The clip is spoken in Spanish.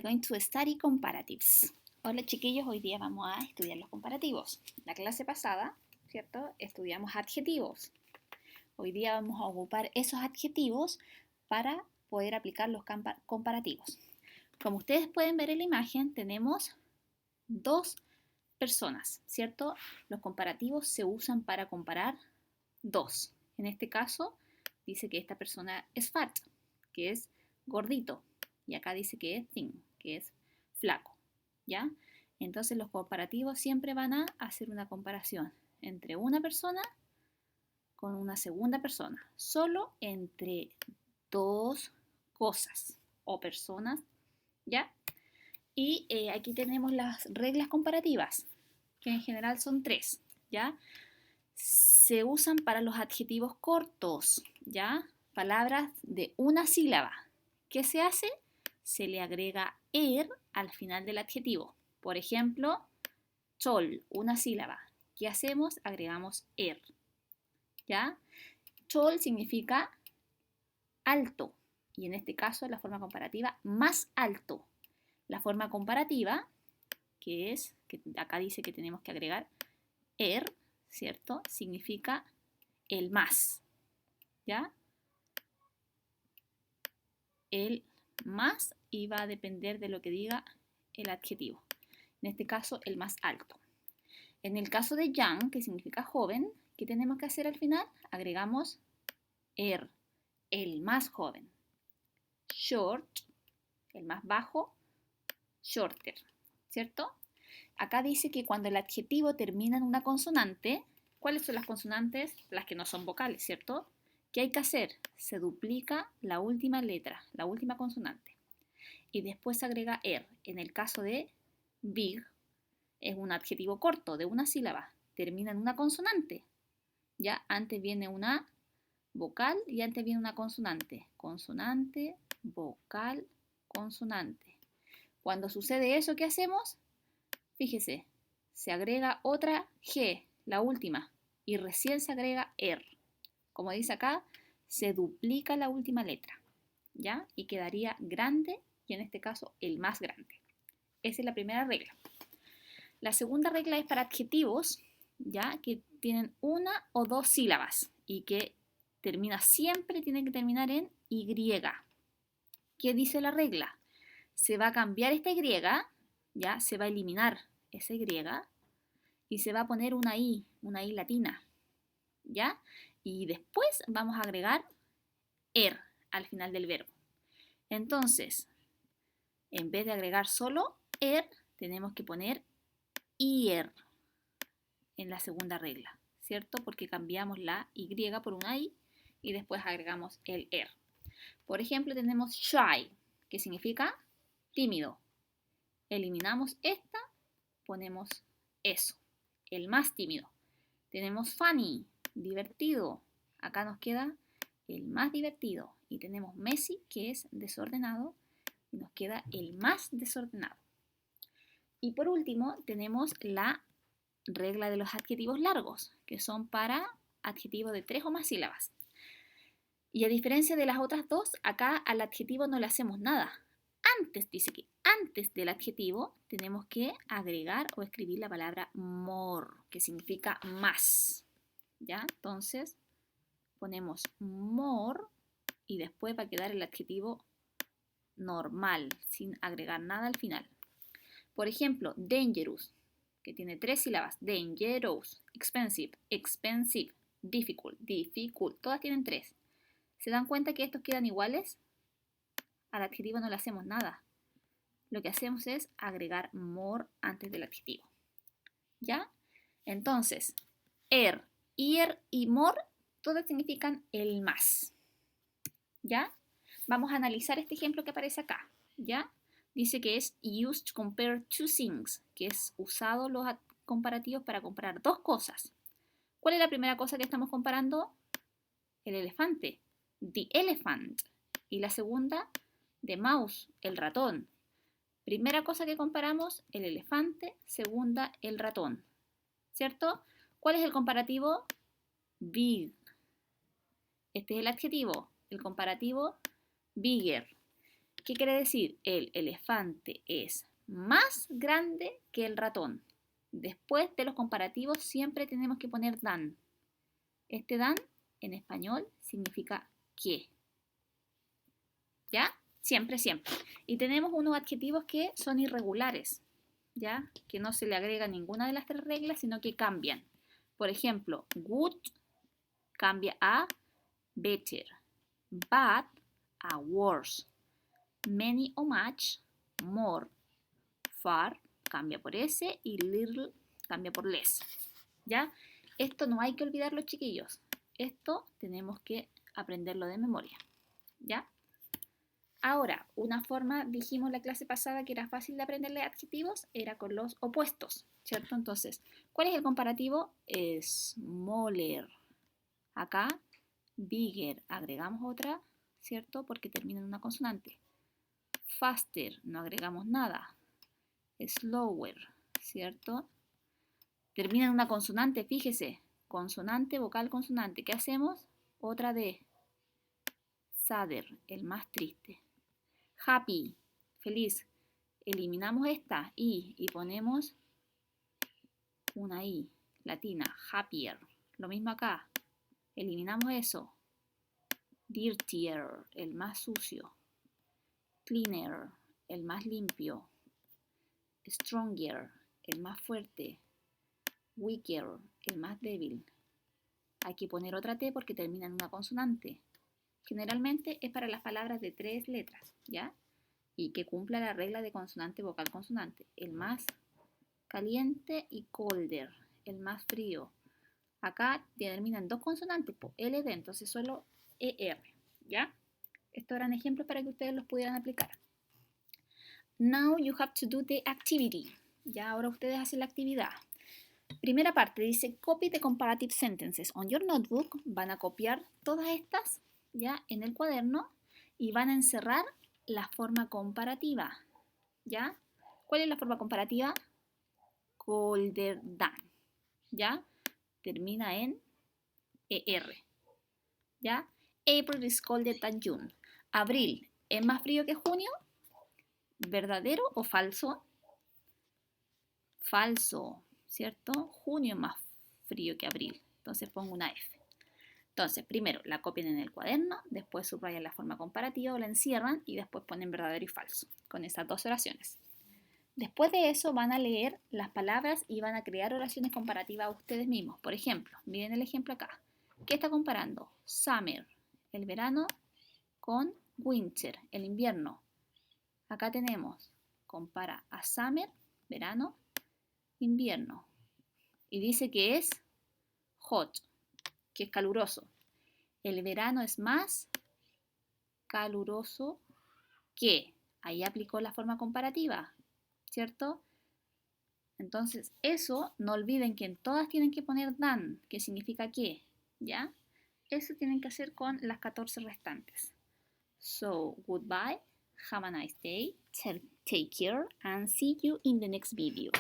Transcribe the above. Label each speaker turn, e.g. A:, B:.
A: going to study comparatives. Hola chiquillos, hoy día vamos a estudiar los comparativos. La clase pasada, ¿cierto? Estudiamos adjetivos. Hoy día vamos a ocupar esos adjetivos para poder aplicar los comparativos. Como ustedes pueden ver en la imagen, tenemos dos personas, ¿cierto? Los comparativos se usan para comparar dos. En este caso, dice que esta persona es fat, que es gordito. Y acá dice que es thin, que es flaco, ¿ya? Entonces los comparativos siempre van a hacer una comparación entre una persona con una segunda persona, solo entre dos cosas o personas, ¿ya? Y aquí tenemos las reglas comparativas, que en general son tres, ¿ya? Se usan para los adjetivos cortos, ¿ya? Palabras de una sílaba. ¿Qué se hace? Se le agrega er al final del adjetivo. Por ejemplo, chol, una sílaba. ¿Qué hacemos? Agregamos er. ¿Ya? Chol significa alto. Y en este caso, la forma comparativa, más alto. La forma comparativa, que acá dice que tenemos que agregar er, ¿cierto? Significa el más. ¿Ya? El más y va a depender de lo que diga el adjetivo. En este caso, el más alto. En el caso de young, que significa joven, ¿qué tenemos que hacer al final? Agregamos er, el más joven. Short, el más bajo, shorter, ¿cierto? Acá dice que cuando el adjetivo termina en una consonante, ¿cuáles son las consonantes? Las que no son vocales, ¿cierto? ¿Qué hay que hacer? Se duplica la última letra, la última consonante. Y después se agrega er. En el caso de big, es un adjetivo corto, de una sílaba. Termina en una consonante. Ya antes viene una vocal y antes viene una consonante. Consonante, vocal, consonante. Cuando sucede eso, ¿qué hacemos? Fíjese, se agrega otra G, la última, y recién se agrega er. Como dice acá, se duplica la última letra, ¿ya? Y quedaría grande, y en este caso el más grande. Esa es la primera regla. La segunda regla es para adjetivos, ¿ya? Que tienen una o dos sílabas y que siempre tiene que terminar en Y. ¿Qué dice la regla? Se va a cambiar esta Y, ¿ya? Se va a eliminar esa Y y se va a poner una I latina, ¿ya? Y después vamos a agregar er al final del verbo. Entonces, en vez de agregar solo er, tenemos que poner ir en la segunda regla, ¿cierto? Porque cambiamos la Y por una I y después agregamos el er. Por ejemplo, tenemos shy, que significa tímido. Eliminamos esta, ponemos eso, el más tímido. Tenemos funny, divertido. Acá nos queda el más divertido. Y tenemos messy, que es desordenado, y nos queda el más desordenado. Y por último, tenemos la regla de los adjetivos largos, que son para adjetivos de 3 o más sílabas. Y a diferencia de las otras dos, acá al adjetivo no le hacemos nada. Dice que antes del adjetivo tenemos que agregar o escribir la palabra more, que significa más. ¿Ya? Entonces, ponemos more y después va a quedar el adjetivo normal, sin agregar nada al final. Por ejemplo, dangerous, que tiene 3 sílabas. Dangerous, expensive, expensive, difficult, difficult. Todas tienen 3. ¿Se dan cuenta que estos quedan iguales? Al adjetivo no le hacemos nada. Lo que hacemos es agregar more antes del adjetivo. ¿Ya? Entonces, er y more, todas significan el más. ¿Ya? Vamos a analizar este ejemplo que aparece acá. ¿Ya? Dice que es used to compare two things, que es usado los comparativos para comparar dos cosas. ¿Cuál es la primera cosa que estamos comparando? El elefante, the elephant. Y la segunda, the mouse, el ratón. Primera cosa que comparamos, el elefante. Segunda, el ratón. ¿Cierto? ¿Cuál es el comparativo? Big. Este es el adjetivo. El comparativo, bigger. ¿Qué quiere decir? El elefante es más grande que el ratón. Después de los comparativos siempre tenemos que poner than. Este than en español significa que. ¿Ya? Siempre, siempre. Y tenemos unos adjetivos que son irregulares, ¿ya? Que no se le agrega ninguna de las tres reglas, sino que cambian. Por ejemplo, good cambia a better, bad a worse, many o much, more, far cambia por S y little cambia por less. ¿Ya? Esto no hay que olvidarlo, chiquillos. Esto tenemos que aprenderlo de memoria. ¿Ya? Ahora, una forma, dijimos la clase pasada que era fácil de aprenderle adjetivos, era con los opuestos, ¿cierto? Entonces, ¿cuál es el comparativo? Smaller. Acá, bigger, agregamos otra, ¿cierto? Porque termina en una consonante. Faster, no agregamos nada. Slower, ¿cierto? Termina en una consonante, fíjese. Consonante, vocal, consonante. ¿Qué hacemos? Otra D. Sadder, el más triste. Happy, feliz. Eliminamos esta I y ponemos una I latina. Happier. Lo mismo acá. Eliminamos eso. Dirtier, el más sucio. Cleaner, el más limpio. Stronger, el más fuerte. Weaker, el más débil. Hay que poner otra T porque termina en una consonante. Generalmente es para las palabras de 3 letras, ¿ya? Y que cumpla la regla de consonante, vocal, consonante. El más caliente y colder, el más frío. Acá terminan 2 consonantes, LD, entonces solo ER, ¿ya? Estos eran ejemplos para que ustedes los pudieran aplicar. Now you have to do the activity. Ya ahora ustedes hacen la actividad. Primera parte dice copy the comparative sentences on your notebook. Van a copiar todas estas ya en el cuaderno y van a encerrar la forma comparativa. ¿Ya? ¿Cuál es la forma comparativa? Colder than. ¿Ya? Termina en ER. ¿Ya? April is colder than June. Abril es más frío que junio. ¿Verdadero o falso? Falso, ¿cierto? Junio es más frío que abril. Entonces pongo una F. Entonces, primero la copian en el cuaderno, después subrayan la forma comparativa o la encierran y después ponen verdadero y falso con esas 2 oraciones. Después de eso van a leer las palabras y van a crear oraciones comparativas a ustedes mismos. Por ejemplo, miren el ejemplo acá. ¿Qué está comparando? Summer, el verano, con winter, el invierno. Acá tenemos, compara a summer, verano, invierno. Y dice que es hot, que es caluroso. El verano es más caluroso que. Ahí aplicó la forma comparativa, ¿cierto? Entonces, eso, no olviden que en todas tienen que poner than, que significa que, ¿ya? Eso tienen que hacer con las 14 restantes. So, goodbye, have a nice day, take care, and see you in the next video.